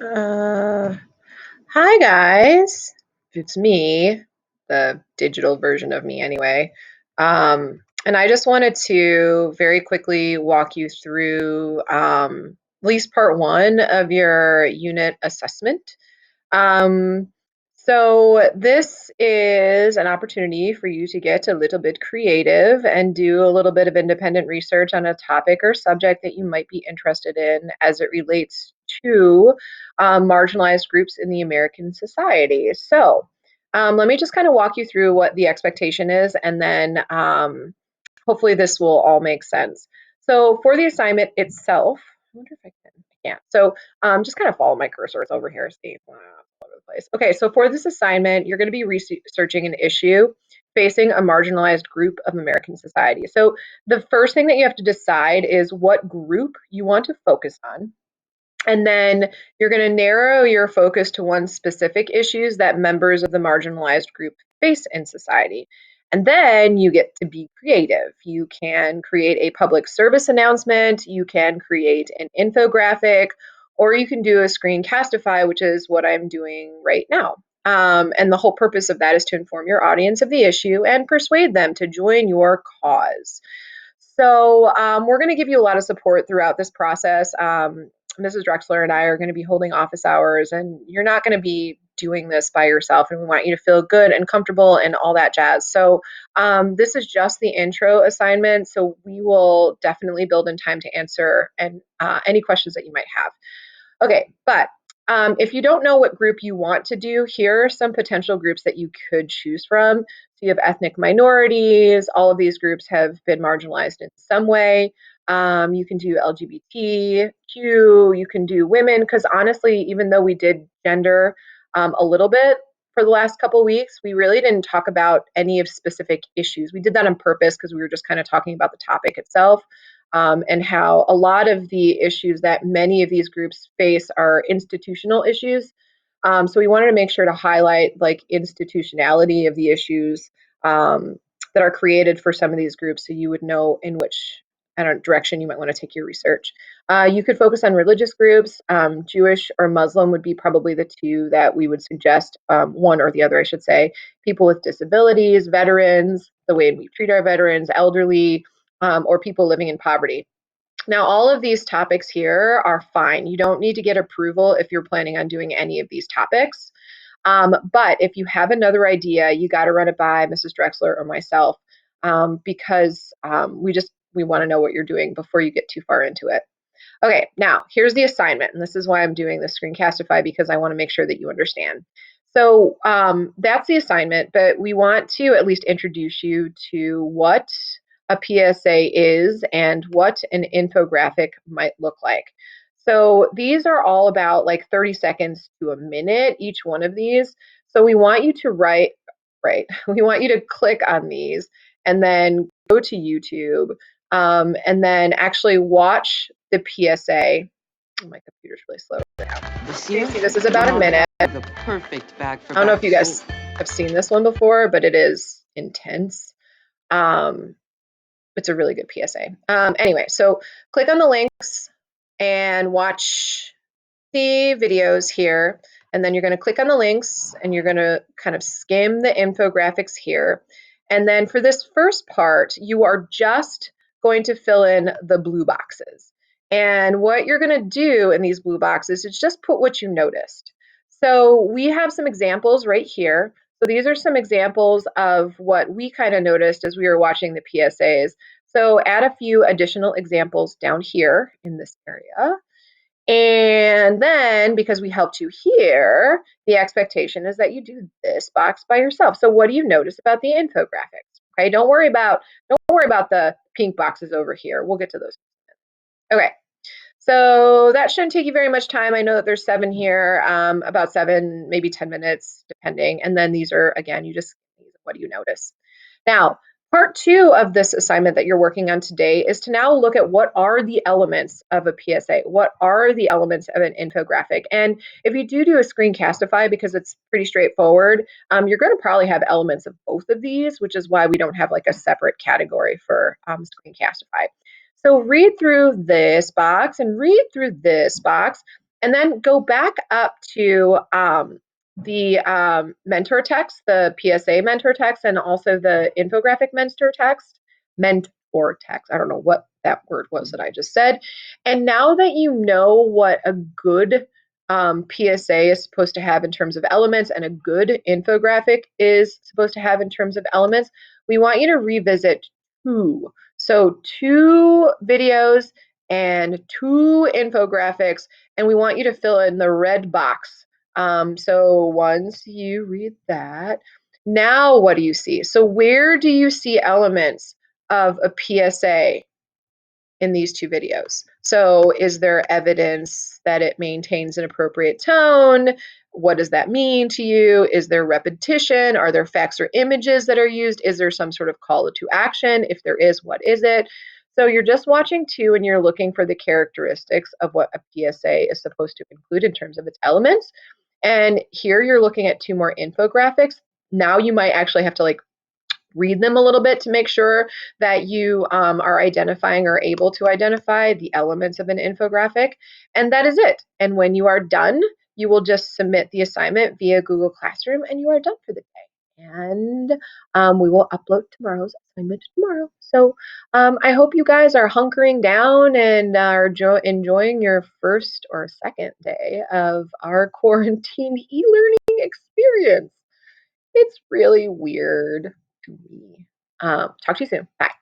Uh, Hi guys, it's me, the digital version of me anyway. And I just wanted to very quickly walk you through at least part one of your unit assessment. Um, so this is an opportunity for you to get a little bit creative and do a little bit of independent research on a topic or subject that you might be interested in as it relates to marginalized groups in the American society. So let me just kind of walk you through what the expectation is, and then hopefully this will all make sense. So for the assignment itself, I wonder if I can. I can't. So just kind of follow my cursor. It's over here. See, all over the place. Okay, so for this assignment, you're going to be researching an issue facing a marginalized group of American society. So the first thing that you have to decide is what group you want to focus on. And then you're going to narrow your focus to one specific issues that members of the marginalized group face in society. And then you get to be creative. You can create a public service announcement, you can create an infographic, or you can do a screencastify, which is what I'm doing right now. And the whole purpose of that is to inform your audience of the issue and persuade them to join your cause. So we're going to give you a lot of support throughout this process. Mrs. Drexler and I are going to be holding office hours, and you're not going to be doing this by yourself, and we want you to feel good and comfortable and all that jazz. So this is just the intro assignment, so we will definitely build in time to answer and any questions that you might have. Okay, but if you don't know what group you want to do, here are some potential groups that you could choose from. So you have ethnic minorities. All of these groups have been marginalized in some way. You can do LGBTQ. You can do women, because honestly, even though we did gender a little bit for the last couple weeks, we really didn't talk about any of specific issues. We did that on purpose because we were just kind of talking about the topic itself and how a lot of the issues that many of these groups face are institutional issues. So we wanted to make sure to highlight like institutionality of the issues that are created for some of these groups, so you would know in which direction you might want to take your research. You could focus on religious groups. Jewish or Muslim would be probably the two that we would suggest, one or the other, I should say. People with disabilities, veterans, the way we treat our veterans, elderly, or people living in poverty. Now, all of these topics here are fine. You don't need to get approval if you're planning on doing any of these topics. But if you have another idea, you got to run it by Mrs. Drexler or myself, because we want to know what you're doing before you get too far into it. Okay, now here's the assignment, and this is why I'm doing this screencastify, because I want to make sure that you understand. So that's the assignment, but we want to at least introduce you to what a PSA is and what an infographic might look like. So these are all about like 30 seconds to a minute, each one of these. So we want you to we want you to click on these and then go to YouTube, and then actually watch the PSA. Oh, my computer's really slow now. This So you year, see, this is about a Lamar minute. got the perfect bag for I don't know back if to you school. guys have seen this one before, but it is intense. Um, it's a really good PSA. Anyway, so click on the links and watch the videos here. And then you're going to click on the links and you're going to kind of skim the infographics here. And then for this first part, you are just going to fill in the blue boxes. And what you're going to do in these blue boxes is just put what you noticed. So we have some examples right here. So these are some examples of what we kind of noticed as we were watching the PSAs. So add a few additional examples down here in this area. And then, because we helped you here, the expectation is that you do this box by yourself. So what do you notice about the infographics? Okay, don't worry about the pink boxes over here. We'll get to those. Okay, so that shouldn't take you very much time. I know that there's 7 here, about 7, maybe 10 minutes, depending. And then these are, again, what do you notice? Now, part 2 of this assignment that you're working on today is to now look at what are the elements of a PSA? What are the elements of an infographic? And if you do a screencastify, because it's pretty straightforward, you're going to probably have elements of both of these, which is why we don't have like a separate category for screencastify. So read through this box and read through this box. And then go back up to the mentor text, the PSA mentor text, and also the infographic mentor text. I don't know what that word was that I just said. And now that you know what a good PSA is supposed to have in terms of elements and a good infographic is supposed to have in terms of elements, we want you to revisit two. So 2 videos and 2 infographics, and we want you to fill in the red box. So once you read that, now what do you see? So where do you see elements of a PSA in these 2 videos? So is there evidence that it maintains an appropriate tone? What does that mean to you? Is there repetition? Are there facts or images that are used? Is there some sort of call to action? If there is, what is it? So you're just watching 2 and you're looking for the characteristics of what a PSA is supposed to include in terms of its elements. And here you're looking at 2 more infographics. Now you might actually have to like read them a little bit to make sure that you are identifying or able to identify the elements of an infographic. And that is it. And when you are done, you will just submit the assignment via Google Classroom and you are done for the day. And we will upload tomorrow's assignment tomorrow. So I hope you guys are hunkering down and are enjoying your first or second day of our quarantine e-learning experience. It's really weird to me. Talk to you soon. Bye.